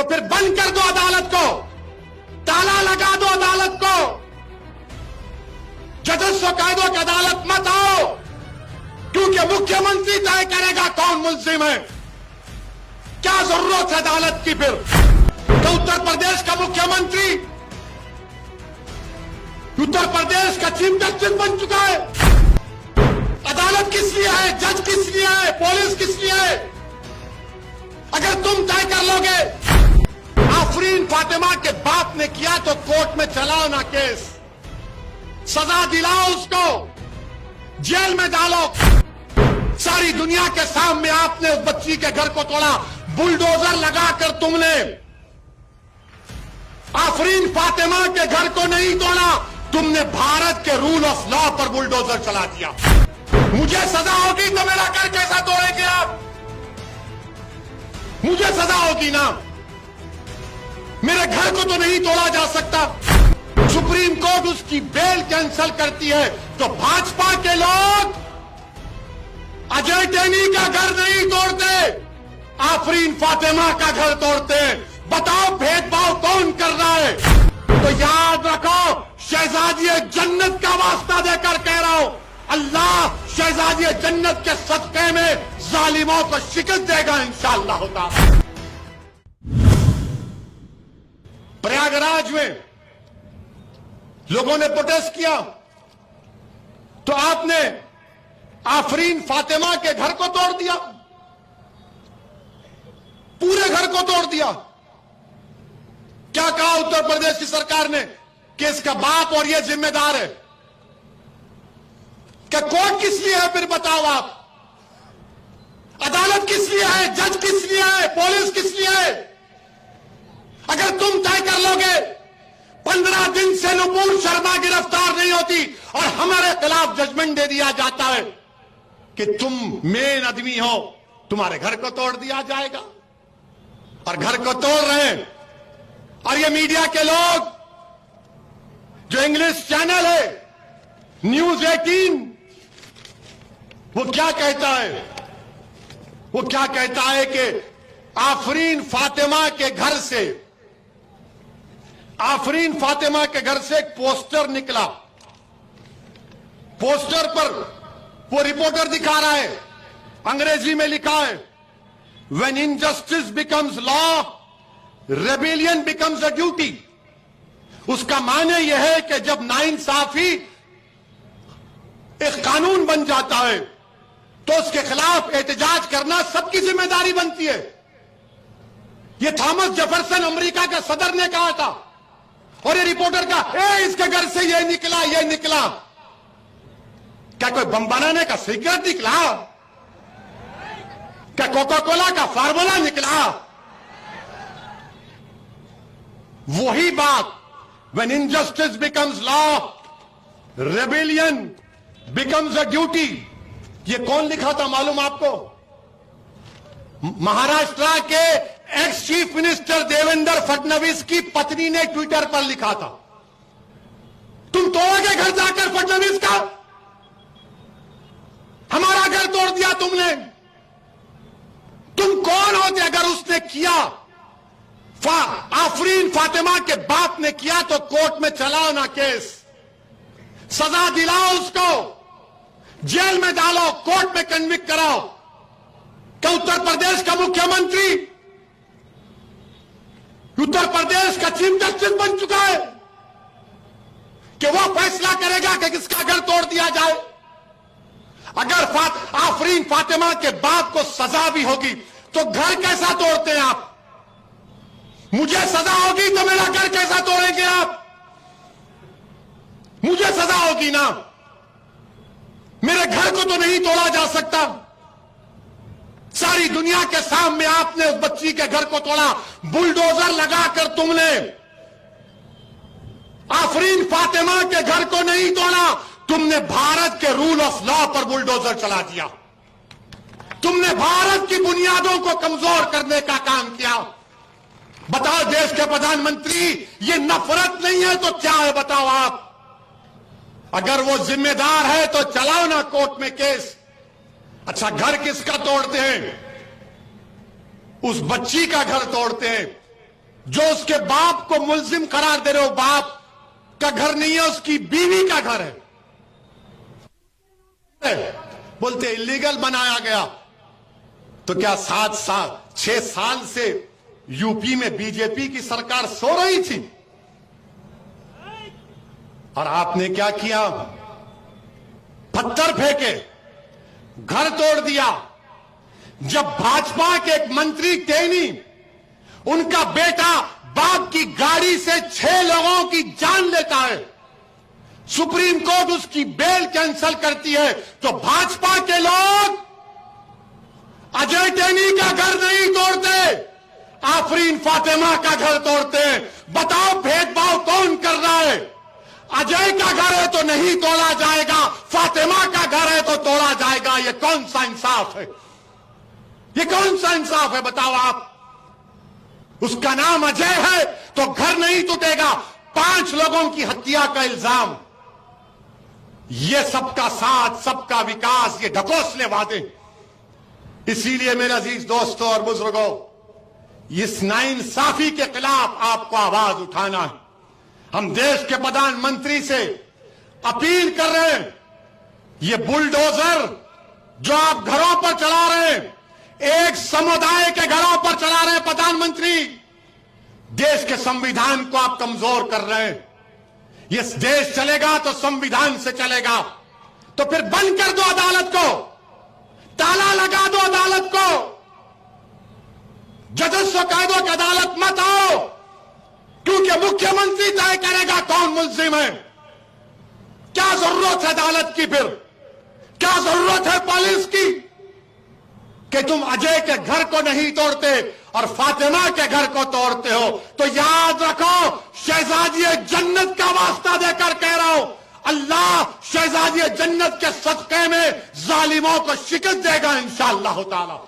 फिर बंद कर दो अदालत को, ताला लगा दो अदालत को, जजों को कह दो कि अदालत मत आओ, क्योंकि मुख्यमंत्री तय करेगा कौन मुल्जिम है। क्या जरूरत है अदालत की फिर? तो उत्तर प्रदेश का मुख्यमंत्री उत्तर प्रदेश का चीफ जस्टिस बन चुका है। अदालत किस लिए है? जज किस लिए है? पुलिस किस लिए है? अगर तुम तय कर लोगे, आफरीन फातिमा के बाप ने किया तो कोर्ट में चलाओ ना केस, सजा दिलाओ उसको, जेल में डालो। सारी दुनिया के सामने आपने उस बच्ची के घर को तोड़ा, बुलडोजर लगाकर तुमने आफरीन फातिमा के घर को नहीं तोड़ा, तुमने भारत के रूल ऑफ लॉ पर बुलडोजर चला दिया। मुझे सजा होगी तो मेरा घर कैसा तोड़ेंगे आप? मुझे सजा होगी ना, मेरे घर को तो नहीं तोड़ा जा सकता। सुप्रीम कोर्ट उसकी बेल कैंसिल करती है तो भाजपा के लोग अजय टेनी का घर नहीं तोड़ते, आफरीन फातिमा का घर तोड़ते। बताओ भेदभाव कौन कर रहा है? तो याद रखो, शहजादी जन्नत का वास्ता देकर कह रहा हूं, अल्लाह शहजादी जन्नत के सदके में जालिमों को शिकस्त देगा इंशाअल्लाह होता। प्रयागराज में लोगों ने प्रोटेस्ट किया तो आपने आफरीन फातिमा के घर को तोड़ दिया, पूरे घर को तोड़ दिया। क्या कहा उत्तर प्रदेश की सरकार ने कि इसका बाप और ये जिम्मेदार है? क्या कोर्ट किस लिए है फिर बताओ आप? अदालत किस लिए है? जज किस लिए है? पुलिस किस लिए है? अगर तुम तय कर लोगे, 15 दिन से नुपुर शर्मा गिरफ्तार नहीं होती और हमारे खिलाफ जजमेंट दे दिया जाता है कि तुम मेन आदमी हो, तुम्हारे घर को तोड़ दिया जाएगा। और घर को तोड़ रहे हैं। और ये मीडिया के लोग, जो इंग्लिश चैनल है न्यूज 18, वो क्या कहता है? वो क्या कहता है कि आफरीन फातिमा के घर से एक पोस्टर निकला। पोस्टर पर वो रिपोर्टर दिखा रहा है, अंग्रेजी में लिखा है, When injustice becomes law, rebellion becomes a duty। उसका माने यह है कि जब नाइंसाफी एक कानून बन जाता है तो उसके खिलाफ एहतजाज करना सबकी जिम्मेदारी बनती है। यह थॉमस जेफरसन अमेरिका के सदर ने कहा था और ये रिपोर्टर का इसके घर से ये निकला। क्या कोई बम बनाने का सीक्रेट निकला? क्या कोका कोला का फार्मूला निकला? वही बात, when injustice becomes law, rebellion becomes a duty। ये कौन लिखा था मालूम आपको? महाराष्ट्र के ex chief minister Devendra Fadnavis की पत्नी ने ट्विटर पर लिखा था। तुम तोड़ोगे घर जाकर फडणवीस का? हमारा घर तोड़ दिया तुमने। तुम कौन होते अगर उसने किया? आफरीन फातिमा के बाप ने किया तो कोर्ट में चलाओ ना केस, सजा दिलाओ उसको, जेल में डालो, कोर्ट में कन्विक्ट कराओ। क्या उत्तर प्रदेश का मुख्यमंत्री उत्तर प्रदेश का चीफ जस्टिस बन चुका है कि वो फैसला करेगा कि किसका घर तोड़ दिया जाए? अगर आफरीन फातिमा के बाप को सजा भी होगी तो घर कैसा तोड़ते हैं आप? मुझे सजा होगी तो मेरा घर कैसा तोड़ेंगे आप? मुझे सजा होगी ना, मेरे घर को तो नहीं तोड़ा जा सकता। सारी दुनिया के सामने आपने उस बच्ची के घर को तोड़ा, बुलडोजर लगाकर तुमने आफरीन फातिमा के घर को नहीं तोड़ा, तुमने भारत के रूल ऑफ लॉ पर बुलडोजर चला दिया। तुमने भारत की बुनियादों को कमजोर करने का काम किया। बताओ देश के प्रधानमंत्री, ये नफरत नहीं है तो क्या है बताओ आप? अगर वो जिम्मेदार है तो चलाओ ना कोर्ट में केस। अच्छा, घर किसका तोड़ते हैं? उस बच्ची का घर तोड़ते हैं। जो उसके बाप को मुल्जिम करार दे रहे हो, बाप का घर नहीं है, उसकी बीवी का घर है। बोलते इलीगल बनाया गया। तो क्या 6 साल से यूपी में बीजेपी की सरकार सो रही थी? और आपने क्या किया? पत्थर फेंके, घर तोड़ दिया। जब भाजपा के एक मंत्री टेनी, उनका बेटा बाप की गाड़ी से 6 लोगों की जान लेता है, सुप्रीम कोर्ट उसकी बेल कैंसिल करती है, तो भाजपा के लोग अजय टेनी का घर नहीं तोड़ते, आफरीन फातिमा का घर तोड़ते हैं। बताओ भेदभाव कौन कर रहा है? अजय का घर है तो नहीं तोड़ा जाएगा, फातिमा का घर है तो तोड़ा जाएगा। ये कौन सा इंसाफ है? ये कौन सा इंसाफ है? बताओ आप। उसका नाम अजय है तो घर नहीं टूटेगा। 5 लोगों की हत्या का इल्जाम। ये सबका साथ, सबका विकास, ये ढकोसले वादे। इसीलिए मेरे अजीज दोस्तों और बुजुर्गों, इस नाइंसाफी के खिलाफ आपको आवाज उठाना है। हम देश के प्रधानमंत्री से अपील कर रहे हैं, ये बुलडोजर जो आप घरों पर चला रहे हैं, एक समुदाय के घरों पर चला रहे हैं प्रधानमंत्री, देश के संविधान को आप कमजोर कर रहे हैं। ये देश चलेगा तो संविधान से चलेगा। तो फिर बंद कर दो अदालत को, ताला लगा दो अदालत को, जजस्व कह दो कि अदालत मत आओ, क्योंकि मुख्यमंत्री तय करेगा कौन मुल्जिम है। क्या जरूरत है अदालत की? फिर क्या जरूरत है पुलिस की कि तुम अजय के घर को नहीं तोड़ते और फातिमा के घर को तोड़ते हो? तो याद रखो, शहजादी जन्नत का वास्ता देकर कह रहा हूं, अल्लाह शहजादी जन्नत के सदक़े में जालिमों को शिकस्त देगा इंशाअल्लाह ताला।